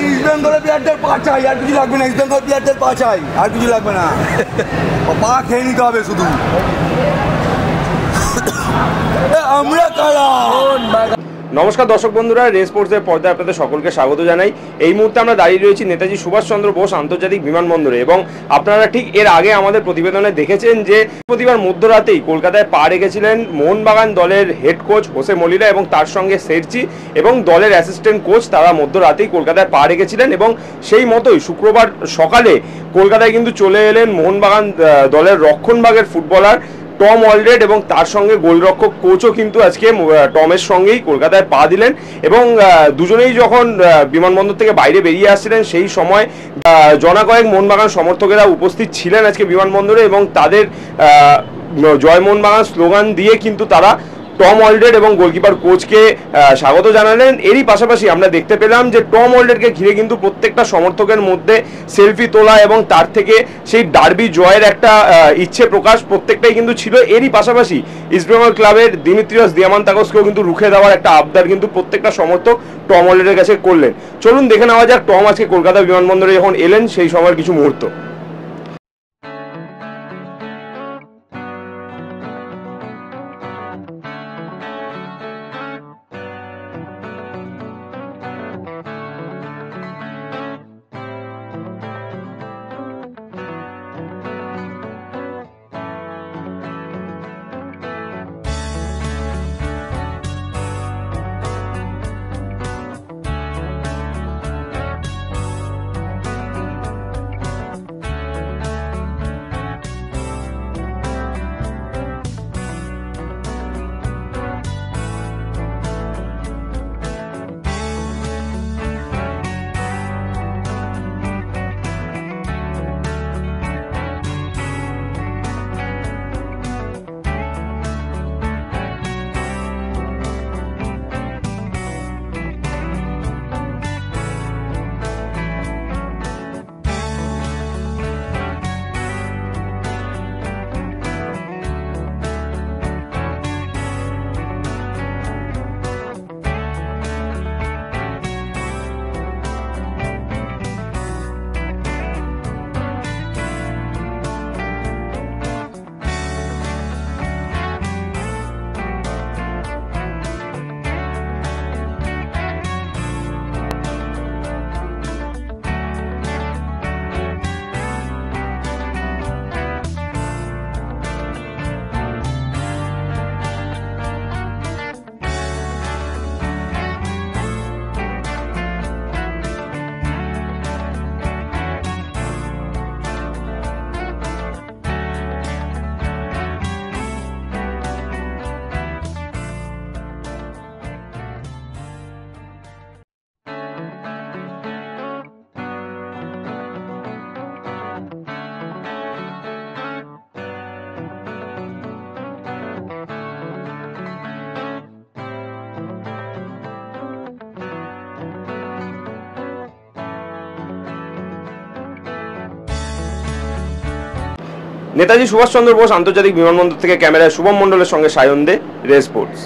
East বেঙ্গলের প্লেয়ারদের পা চাই, আর কিছু লাগবে না। ইস্ট বেঙ্গল প্লেয়ারদের পা চাই, আর কিছু লাগবে না। পা খেয়ে নিতে হবে শুধু। আমরা কারা? নমস্কার দর্শক বন্ধুরা, রেস স্পোর্টসের পর্দায় আপনাদের সকলকে স্বাগত জানাই। এই মুহূর্তে আমরা দাঁড়িয়ে রয়েছি নেতাজি সুভাষচন্দ্র বোস আন্তর্জাতিক বিমানবন্দরে এবং আপনারা ঠিক এর আগে আমাদের প্রতিবেদনে দেখেছেন যে প্রতিবার মধ্যরাতেই কলকাতায় পা রেখেছিলেন মোহনবাগান দলের হেড কোচ হোসে মলিনা এবং তার সঙ্গে সেরচি এবং দলের অ্যাসিস্ট্যান্ট কোচ। তারা মধ্যরাতেই কলকাতায় পা রেখেছিলেন এবং সেই মতোই শুক্রবার সকালে কলকাতায় কিন্তু চলে এলেন মোহনবাগান দলের রক্ষণভাগের ফুটবলার টম অলরেড এবং তার সঙ্গে গোলরক্ষক কোচও কিন্তু আজকে টমের সঙ্গেই কলকাতায় পা দিলেন এবং দুজনেই যখন বিমানবন্দর থেকে বাইরে বেরিয়ে আসছিলেন সেই সময় জনা কয়েক মোহনবাগান সমর্থকেরা উপস্থিত ছিলেন আজকে বিমানবন্দরে এবং তাদের জয় মোহনবাগান স্লোগান দিয়ে কিন্তু তারা টম অলরেড এবং গোলকিপার কোচকে স্বাগত জানালেন। এরই পাশাপাশি আমরা দেখতে পেলাম যে টম অলরেডকে ঘিরে কিন্তু প্রত্যেকটা সমর্থকের মধ্যে সেলফি তোলা এবং তার থেকে সেই ডার্বি জয়ের একটা ইচ্ছে প্রকাশ প্রত্যেকটাই কিন্তু ছিল। এরই পাশাপাশি ইস্টবেঙ্গল ক্লাবের দিমিত্রিয়াস দিয়ামান্তাকসকেও কিন্তু রুখে দেওয়ার একটা আবদার কিন্তু প্রত্যেকটা সমর্থক টম অলরেডের কাছে করলেন। চলুন দেখে নেওয়া যাক টম আজকে কলকাতা বিমানবন্দরে যখন এলেন সেই সময়ের কিছু মুহূর্ত। নেতাজি সুভাষচন্দ্র বোস আন্তর্জাতিক বিমানবন্দর থেকে ক্যামেরায় শুভম মণ্ডলের সঙ্গে সায়ন দে, রেস স্পোর্টস।